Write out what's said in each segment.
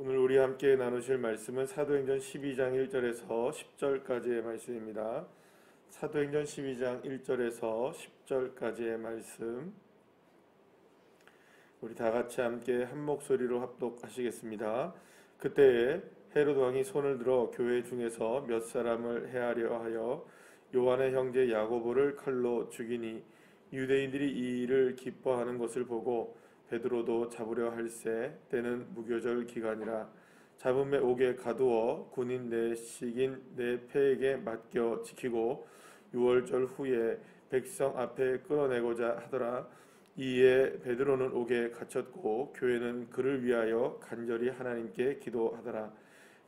오늘 우리 함께 나누실 말씀은 사도행전 12장 1절에서 10절까지의 말씀입니다. 사도행전 12장 1절에서 10절까지의 말씀, 우리 다 같이 함께 한 목소리로 합독하시겠습니다. 그때에 헤롯 왕이 손을 들어 교회 중에서 몇 사람을 해하려 하여 요한의 형제 야고보를 칼로 죽이니 유대인들이 이 일을 기뻐하는 것을 보고 베드로도 잡으려 할세 때는 무교절 기간이라 잡음에 옥에 가두어 군인 내식인 내 패에게 맡겨 지키고 6월절 후에 백성 앞에 끌어내고자 하더라. 이에 베드로는 옥에 갇혔고 교회는 그를 위하여 간절히 하나님께 기도하더라.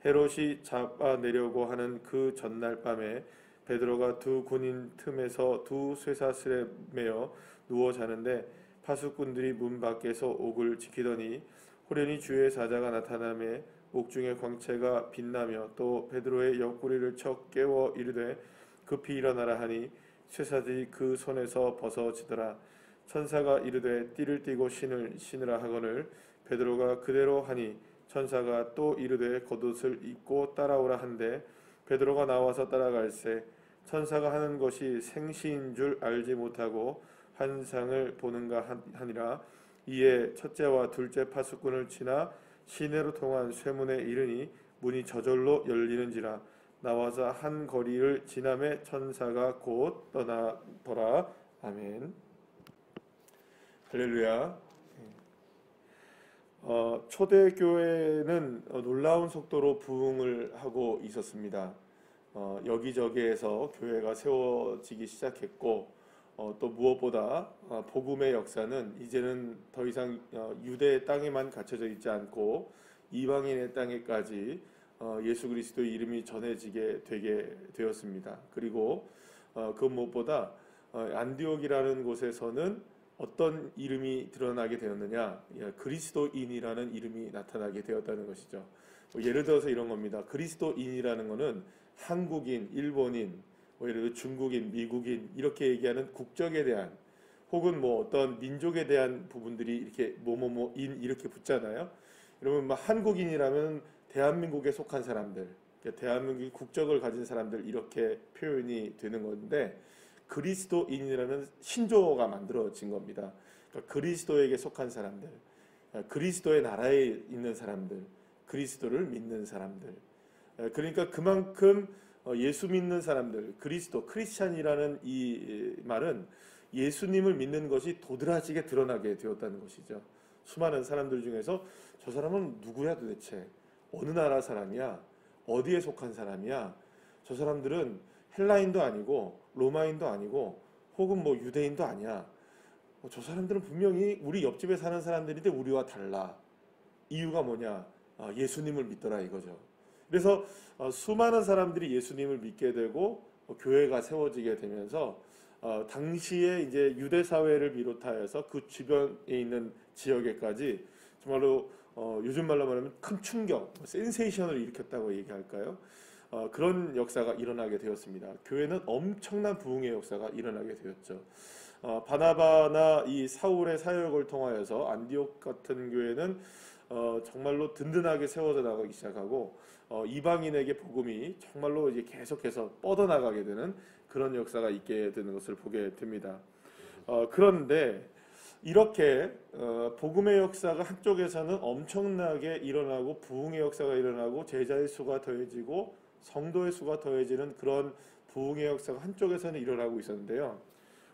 헤롯이 잡아내려고 하는 그 전날 밤에 베드로가 두 군인 틈에서 두 쇠사슬에 매어 누워 자는데 파수꾼들이 문 밖에서 옥을 지키더니 호련히 주의 사자가 나타나매 옥중의 광채가 빛나며 또 베드로의 옆구리를 쳐 깨워 이르되 급히 일어나라 하니 쇠사슬이 그 손에서 벗어지더라. 천사가 이르되 띠를 띠고 신을 신으라 하거늘 베드로가 그대로 하니 천사가 또 이르되 겉옷을 입고 따라오라 한데 베드로가 나와서 따라갈새 천사가 하는 것이 생시인 줄 알지 못하고 환상을 보는가 하니라. 이에 첫째와 둘째 파수꾼을 지나 시내로 통한 쇠문에 이르니 문이 저절로 열리는지라. 나와서 한 거리를 지나매 천사가 곧 떠나더라. 아멘. 할렐루야. 초대교회는 놀라운 속도로 부흥을 하고 있었습니다. 여기저기에서 교회가 세워지기 시작했고 또 무엇보다 복음의 역사는 이제는 더 이상 유대 땅에만 갇혀져 있지 않고 이방인의 땅에까지 예수 그리스도의 이름이 전해지게 되게 되었습니다. 그리고 그 무엇보다 안디옥이라는 곳에서는 어떤 이름이 드러나게 되었느냐, 그리스도인이라는 이름이 나타나게 되었다는 것이죠. 예를 들어서 이런 겁니다. 그리스도인이라는 것은 한국인, 일본인, 예를 들어 중국인, 미국인 이렇게 얘기하는 국적에 대한 혹은 어떤 민족에 대한 부분들이 이렇게 뭐뭐뭐인 이렇게 붙잖아요. 그러면 한국인이라면 대한민국에 속한 사람들, 대한민국의 국적을 가진 사람들 이렇게 표현이 되는 건데 그리스도인이라는 신조어가 만들어진 겁니다. 그러니까 그리스도에게 속한 사람들, 그리스도의 나라에 있는 사람들, 그리스도를 믿는 사람들. 그러니까 그만큼 예수 믿는 사람들, 크리스찬이라는 이 말은 예수님을 믿는 것이 도드라지게 드러나게 되었다는 것이죠. 수많은 사람들 중에서 저 사람은 누구야 도대체? 어느 나라 사람이야? 어디에 속한 사람이야? 저 사람들은 헬라인도 아니고 로마인도 아니고 혹은 유대인도 아니야. 저 사람들은 분명히 우리 옆집에 사는 사람들인데 우리와 달라. 이유가 뭐냐? 예수님을 믿더라 이거죠. 그래서 수많은 사람들이 예수님을 믿게 되고 교회가 세워지게 되면서 당시에 이제 유대 사회를 비롯하여서 그 주변에 있는 지역에까지 정말로 요즘 말로 말하면 큰 충격, 센세이션을 일으켰다고 얘기할까요? 그런 역사가 일어나게 되었습니다. 교회는 엄청난 부흥의 역사가 일어나게 되었죠. 바나바나 이 사울의 사역을 통하여서 안디옥 같은 교회는 정말로 든든하게 세워져 나가기 시작하고 이방인에게 복음이 정말로 이제 계속해서 뻗어나가게 되는 그런 역사가 있게 되는 것을 보게 됩니다. 그런데 이렇게 복음의 역사가 한쪽에서는 엄청나게 일어나고 부흥의 역사가 일어나고 제자의 수가 더해지고 성도의 수가 더해지는 그런 부흥의 역사가 한쪽에서는 일어나고 있었는데요.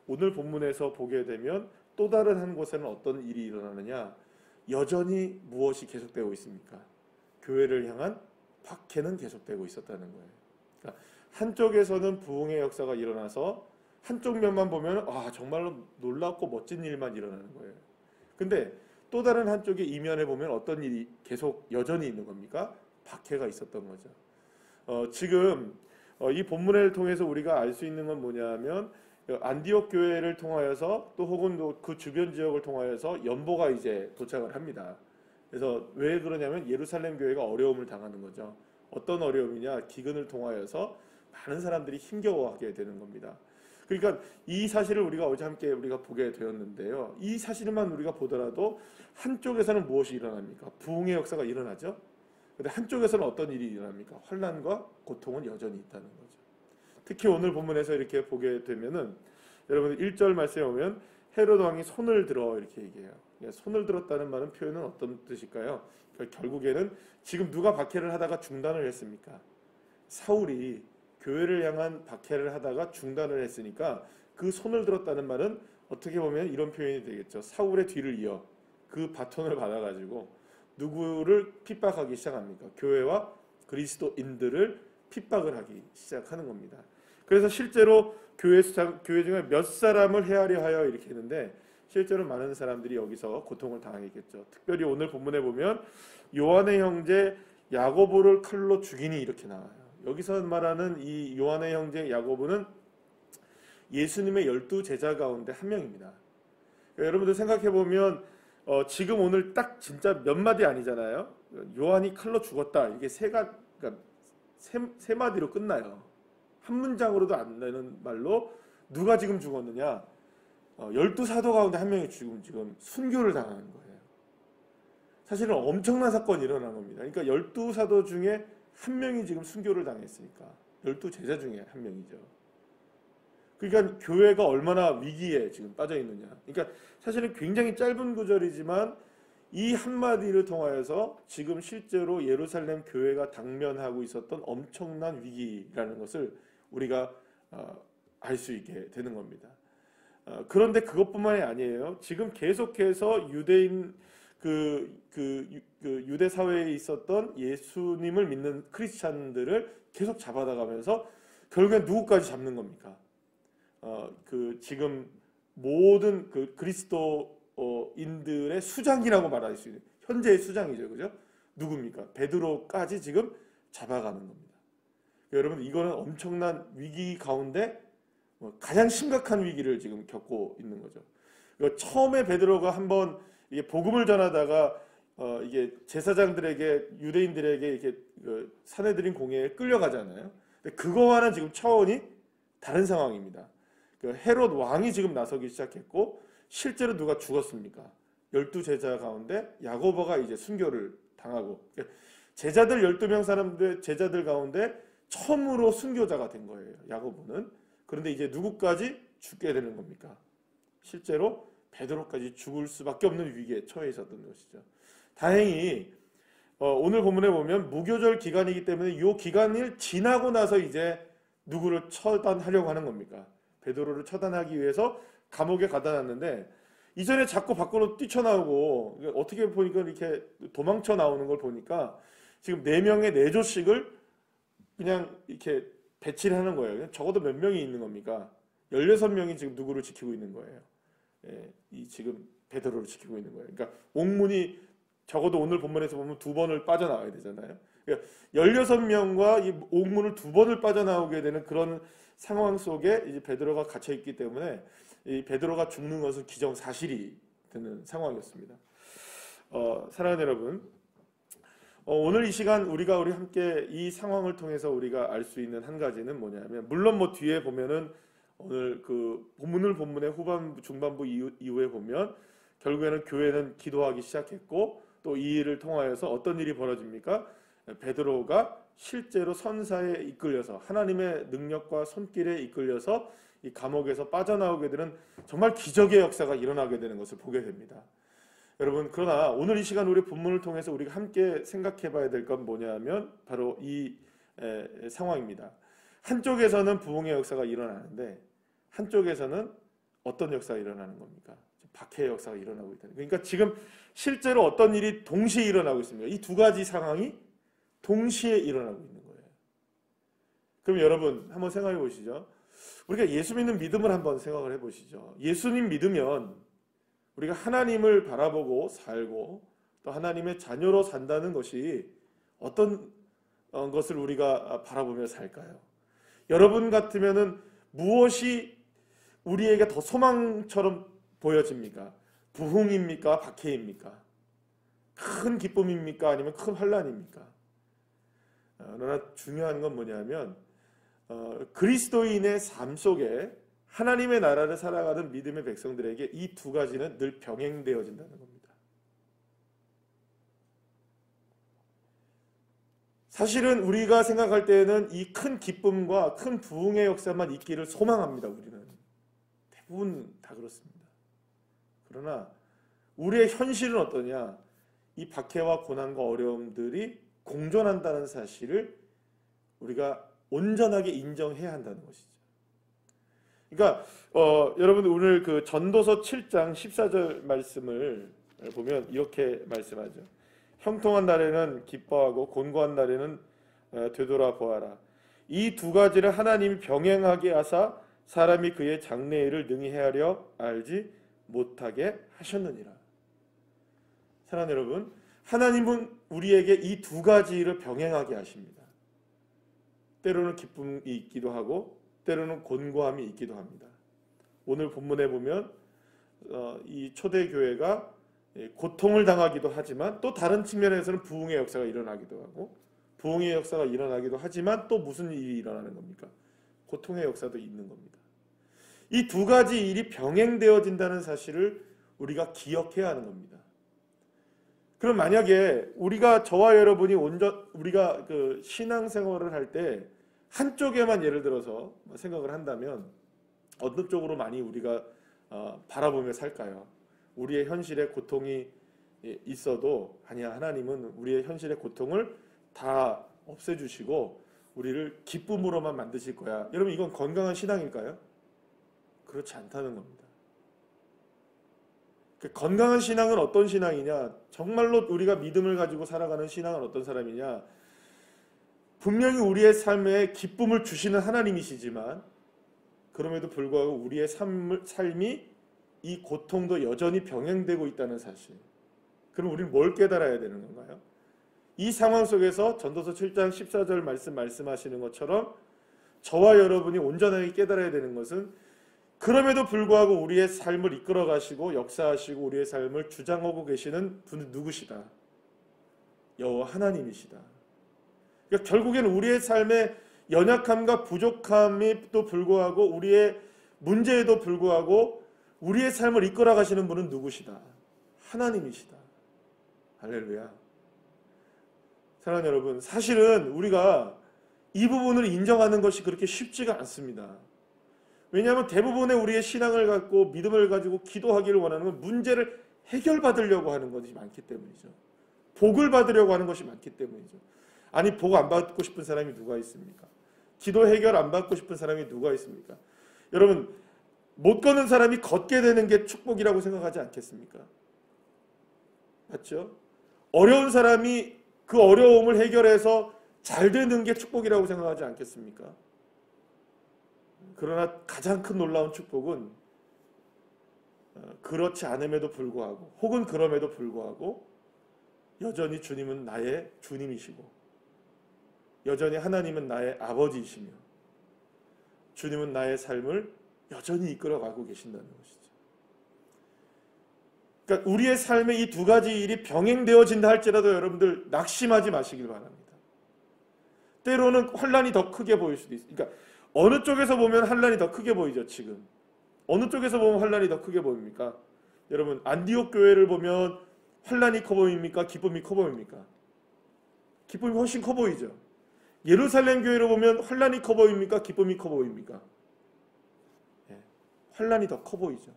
오늘 본문에서 보게 되면 또 다른 한 곳에는 어떤 일이 일어나느냐, 여전히 무엇이 계속되고 있습니까? 교회를 향한 박해는 계속되고 있었다는 거예요. 그러니까 한쪽에서는 부흥의 역사가 일어나서 한쪽 면만 보면 정말로 놀랍고 멋진 일만 일어나는 거예요. 근데 또 다른 한쪽의 이면에 보면 어떤 일이 계속 여전히 있는 겁니까? 박해가 있었던 거죠. 지금 이 본문을 통해서 우리가 알 수 있는 건 뭐냐면 안디옥 교회를 통하여서 또 혹은 그 주변 지역을 통하여서 연보가 이제 도착을 합니다. 그래서 왜 그러냐면 예루살렘 교회가 어려움을 당하는 거죠. 어떤 어려움이냐? 기근을 통하여서 많은 사람들이 힘겨워하게 되는 겁니다. 그러니까 이 사실을 어제 함께 우리가 보게 되었는데요. 이 사실만 우리가 보더라도 한쪽에서는 무엇이 일어납니까? 부흥의 역사가 일어나죠. 근데 한쪽에서는 어떤 일이 일어납니까? 환난과 고통은 여전히 있다는 거죠. 특히 오늘 본문에서 이렇게 보게 되면은 여러분 1절 말씀에 보면 헤롯 왕이 손을 들어 이렇게 얘기해요. 손을 들었다는 말은 표현은 어떤 뜻일까요? 결국에는 지금 누가 박해를 하다가 중단을 했습니까? 사울이 교회를 향한 박해를 하다가 중단을 했으니까 그 손을 들었다는 말은 어떻게 보면 이런 표현이 되겠죠. 사울의 뒤를 이어 그 바톤을 받아가지고 누구를 핍박하기 시작합니까? 교회와 그리스도인들을 핍박을 하기 시작하는 겁니다. 그래서 실제로 교회 중에 몇 사람을 헤아려 하여 이렇게 했는데 실제로 많은 사람들이 여기서 고통을 당하겠죠. 특별히 오늘 본문에 보면 요한의 형제 야고보를 칼로 죽이니 이렇게 나와요. 여기서 말하는 이 요한의 형제 야고보는 예수님의 12제자 가운데 한 명입니다. 그러니까 여러분들 생각해 보면 지금 오늘 딱 진짜 몇 마디 아니잖아요. 요한이 칼로 죽었다. 이게 그러니까 세 마디로 끝나요. 한 문장으로도 안 되는 말로 누가 지금 죽었느냐? 12사도 가운데 한 명이 지금 순교를 당하는 거예요. 사실은 엄청난 사건이 일어난 겁니다. 그러니까 12사도 중에 한 명이 지금 순교를 당했으니까 12제자 중에 한 명이죠. 그러니까 교회가 얼마나 위기에 지금 빠져 있느냐. 그러니까 사실은 굉장히 짧은 구절이지만 이 한마디를 통하여서 지금 실제로 예루살렘 교회가 당면하고 있었던 엄청난 위기라는 것을 우리가 알 수 있게 되는 겁니다. 그런데 그것뿐만이 아니에요. 지금 계속해서 유대인 유대 사회에 있었던 예수님을 믿는 크리스찬들을 계속 잡아다가면서 결국엔 누구까지 잡는 겁니까? 지금 모든 그리스도인들의 수장이라고 말할 수 있는 현재의 수장이죠, 그죠? 누굽니까? 베드로까지 지금 잡아가는 겁니다. 여러분 이거는 엄청난 위기 가운데 가장 심각한 위기를 지금 겪고 있는 거죠. 처음에 베드로가 한번 이게 복음을 전하다가 이게 제사장들에게 유대인들에게 이렇게 사내들인 공회에 끌려가잖아요. 근데 그거와는 지금 차원이 다른 상황입니다. 헤롯 왕이 지금 나서기 시작했고 실제로 누가 죽었습니까? 12제자 가운데 야고보가 이제 순교를 당하고 제자들 12명 사람들 제자들 가운데 처음으로 순교자가 된 거예요. 야고보는. 그런데 이제 누구까지 죽게 되는 겁니까? 실제로 베드로까지 죽을 수밖에 없는 위기에 처해 있었던 것이죠. 다행히 오늘 본문에 보면 무교절 기간이기 때문에 이 기간을 지나고 나서 이제 누구를 처단하려고 하는 겁니까? 베드로를 처단하기 위해서 감옥에 가다 놨는데 이전에 자꾸 밖으로 뛰쳐나오고 어떻게 보니까 이렇게 도망쳐 나오는 걸 보니까 지금 4명의 4조씩을 그냥 이렇게 배치를 하는 거예요. 적어도 몇 명이 있는 겁니까? 16명이 지금 누구를 지키고 있는 거예요. 이 지금 베드로를 지키고 있는 거예요. 그러니까 옥문이 적어도 오늘 본문에서 보면 2번을 빠져나와야 되잖아요. 그러니까 16명과 이 옥문을 2번을 빠져나오게 되는 그런 상황 속에 이제 베드로가 갇혀 있기 때문에 이 베드로가 죽는 것은 기정사실이 되는 상황이었습니다. 사랑하는 여러분, 오늘 이 시간 우리가 함께 이 상황을 통해서 우리가 알 수 있는 한 가지는 뭐냐면 물론 뭐 뒤에 보면은 오늘 그 본문의 후반부 중반부 이후에 보면 결국에는 교회는 기도하기 시작했고 또 이 일을 통하여서 어떤 일이 벌어집니까? 베드로가 실제로 선사에 이끌려서 하나님의 능력과 손길에 이끌려서 이 감옥에서 빠져나오게 되는 정말 기적의 역사가 일어나게 되는 것을 보게 됩니다. 여러분, 그러나 오늘 이 시간 우리 본문을 통해서 우리가 함께 생각해 봐야 될 건 뭐냐면 바로 이 상황입니다. 한쪽에서는 부흥의 역사가 일어나는데 한쪽에서는 어떤 역사가 일어나는 겁니까? 박해의 역사가 일어나고 있다. 그러니까 지금 실제로 어떤 일이 동시에 일어나고 있습니다. 이 두 가지 상황이 동시에 일어나고 있는 거예요. 그럼 여러분 한번 생각해 보시죠. 우리가 예수 믿는 믿음을 한번 생각을 해 보시죠. 예수님 믿으면 우리가 하나님을 바라보고 살고 또 하나님의 자녀로 산다는 것이 어떤 것을 우리가 바라보며 살까요? 여러분 같으면은 무엇이 우리에게 더 소망처럼 보여집니까? 부흥입니까? 박해입니까? 큰 기쁨입니까? 아니면 큰 환난입니까? 그러나 중요한 건 뭐냐면 그리스도인의 삶 속에 하나님의 나라를 살아가는 믿음의 백성들에게 이 두 가지는 늘 병행되어진다는 겁니다. 사실은 우리가 생각할 때에는 이 큰 기쁨과 큰 부흥의 역사만 있기를 소망합니다. 우리는 대부분 다 그렇습니다. 그러나 우리의 현실은 어떠냐? 이 박해와 고난과 어려움들이 공존한다는 사실을 우리가 온전하게 인정해야 한다는 것이죠. 그러니까 여러분 오늘 그 전도서 7장 14절 말씀을 보면 이렇게 말씀하죠. 형통한 날에는 기뻐하고 곤고한 날에는 되돌아보아라. 이 두 가지를 하나님이 병행하게 하사 사람이 그의 장래일을 능히 헤아려 알지 못하게 하셨느니라. 사랑하는 여러분, 하나님은 우리에게 이 두 가지를 병행하게 하십니다. 때로는 기쁨이 있기도 하고 때로는 곤고함이 있기도 합니다. 오늘 본문에 보면 이 초대교회가 고통을 당하기도 하지만 또 다른 측면에서는 부흥의 역사가 일어나기도 하고 부흥의 역사가 일어나기도 하지만 또 무슨 일이 일어나는 겁니까? 고통의 역사도 있는 겁니다. 이 두 가지 일이 병행되어진다는 사실을 우리가 기억해야 하는 겁니다. 그럼 만약에 저와 여러분이 우리가 그 신앙생활을 할 때 한쪽에만 예를 들어서 생각을 한다면 어느 쪽으로 많이 우리가 바라보며 살까요? 우리의 현실에 고통이 있어도 아니야, 하나님은 우리의 현실의 고통을 다 없애주시고 우리를 기쁨으로만 만드실 거야. 여러분, 이건 건강한 신앙일까요? 그렇지 않다는 겁니다. 건강한 신앙은 어떤 신앙이냐? 정말로 우리가 믿음을 가지고 살아가는 신앙은 어떤 사람이냐? 분명히 우리의 삶에 기쁨을 주시는 하나님이시지만 그럼에도 불구하고 우리의 삶이 이 고통도 여전히 병행되고 있다는 사실. 그럼 우리는 뭘 깨달아야 되는 건가요? 이 상황 속에서 전도서 7장 14절 말씀하시는 것처럼 저와 여러분이 온전하게 깨달아야 되는 것은 그럼에도 불구하고 우리의 삶을 이끌어 가시고 역사하시고 우리의 삶을 주장하고 계시는 분은 누구시다? 여호와 하나님이시다. 그러니까 결국에는 우리의 삶의 연약함과 부족함에도 불구하고 우리의 문제에도 불구하고 우리의 삶을 이끌어 가시는 분은 누구시다? 하나님이시다. 할렐루야. 사랑하는 여러분, 사실은 우리가 이 부분을 인정하는 것이 그렇게 쉽지가 않습니다. 왜냐하면 대부분의 우리의 신앙을 갖고 믿음을 가지고 기도하기를 원하는 건 문제를 해결받으려고 하는 것이 많기 때문이죠. 복을 받으려고 하는 것이 많기 때문이죠. 아니, 복 안 받고 싶은 사람이 누가 있습니까? 기도 해결 안 받고 싶은 사람이 누가 있습니까? 여러분, 못 걷는 사람이 걷게 되는 게 축복이라고 생각하지 않겠습니까? 맞죠? 어려운 사람이 그 어려움을 해결해서 잘 되는 게 축복이라고 생각하지 않겠습니까? 그러나 가장 큰 놀라운 축복은 그렇지 않음에도 불구하고 혹은 그럼에도 불구하고 여전히 주님은 나의 주님이시고 여전히 하나님은 나의 아버지이시며 주님은 나의 삶을 여전히 이끌어가고 계신다는 것이죠. 그러니까 우리의 삶에 이 두 가지 일이 병행되어진다 할지라도 여러분들 낙심하지 마시길 바랍니다. 때로는 환난이 더 크게 보일 수도 있어요. 그러니까 어느 쪽에서 보면 환난이 더 크게 보이죠, 지금. 어느 쪽에서 보면 환난이 더 크게 보입니까? 여러분, 안디옥 교회를 보면 환난이 커 보입니까? 기쁨이 커 보입니까? 기쁨이 훨씬 커 보이죠. 예루살렘 교회를 보면 환난이 커 보입니까? 기쁨이 커 보입니까? 환난이 더 커 보이죠.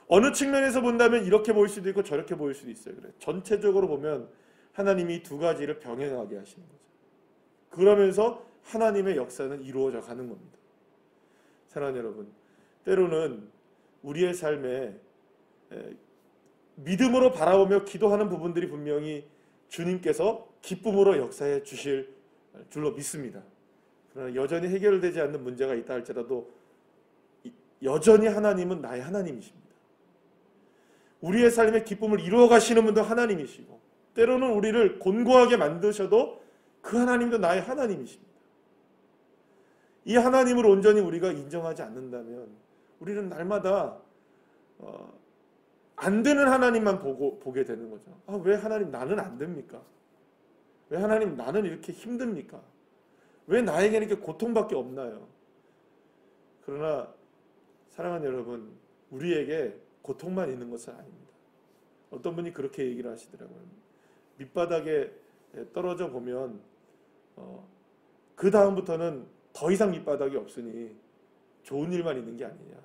어느 측면에서 본다면 이렇게 보일 수도 있고 저렇게 보일 수도 있어요. 그래. 전체적으로 보면 하나님이 두 가지를 병행하게 하시는 거죠. 그러면서 하나님의 역사는 이루어져 가는 겁니다. 사랑하는 여러분, 때로는 우리의 삶에 믿음으로 바라보며 기도하는 부분들이 분명히 주님께서 기쁨으로 역사해 주실 줄로 믿습니다. 그러나 여전히 해결되지 않는 문제가 있다 할지라도 여전히 하나님은 나의 하나님이십니다. 우리의 삶의 기쁨을 이루어 가시는 분도 하나님이시고 때로는 우리를 곤고하게 만드셔도 그 하나님도 나의 하나님이십니다. 이 하나님을 온전히 우리가 인정하지 않는다면 우리는 날마다 안 되는 하나님만 보게 되는 거죠. 왜 하나님 나는 안 됩니까? 왜 하나님 나는 이렇게 힘듭니까? 왜 나에게는 이렇게 고통밖에 없나요? 그러나 사랑하는 여러분, 우리에게 고통만 있는 것은 아닙니다. 어떤 분이 그렇게 얘기를 하시더라고요. 밑바닥에 떨어져 보면 그 다음부터는 더 이상 밑바닥이 없으니 좋은 일만 있는 게 아니냐.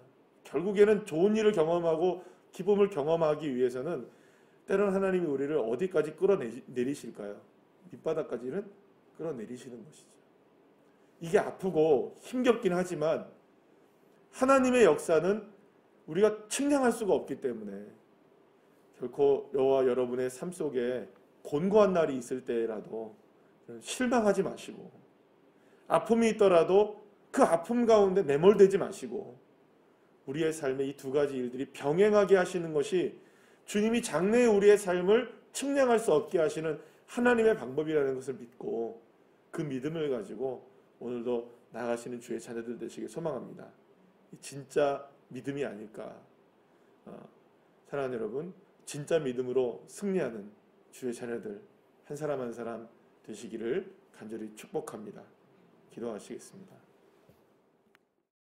결국에는 좋은 일을 경험하고 기쁨을 경험하기 위해서는 때로는 하나님이 우리를 어디까지 끌어내리실까요? 밑바닥까지는 끌어내리시는 것이죠. 이게 아프고 힘겹긴 하지만 하나님의 역사는 우리가 측량할 수가 없기 때문에 결코 저와 여러분의 삶 속에 곤고한 날이 있을 때라도 실망하지 마시고, 아픔이 있더라도 그 아픔 가운데 매몰되지 마시고, 우리의 삶에 이 두 가지 일들이 병행하게 하시는 것이 주님이 장래의 우리의 삶을 측량할 수 없게 하시는 하나님의 방법이라는 것을 믿고 그 믿음을 가지고 오늘도 나아가시는 주의 자녀들 되시길 소망합니다. 진짜 믿음이 아닐까. 사랑하는 여러분, 진짜 믿음으로 승리하는 주의 자녀들 한 사람 한 사람 되시기를 간절히 축복합니다. 기도하시겠습니다.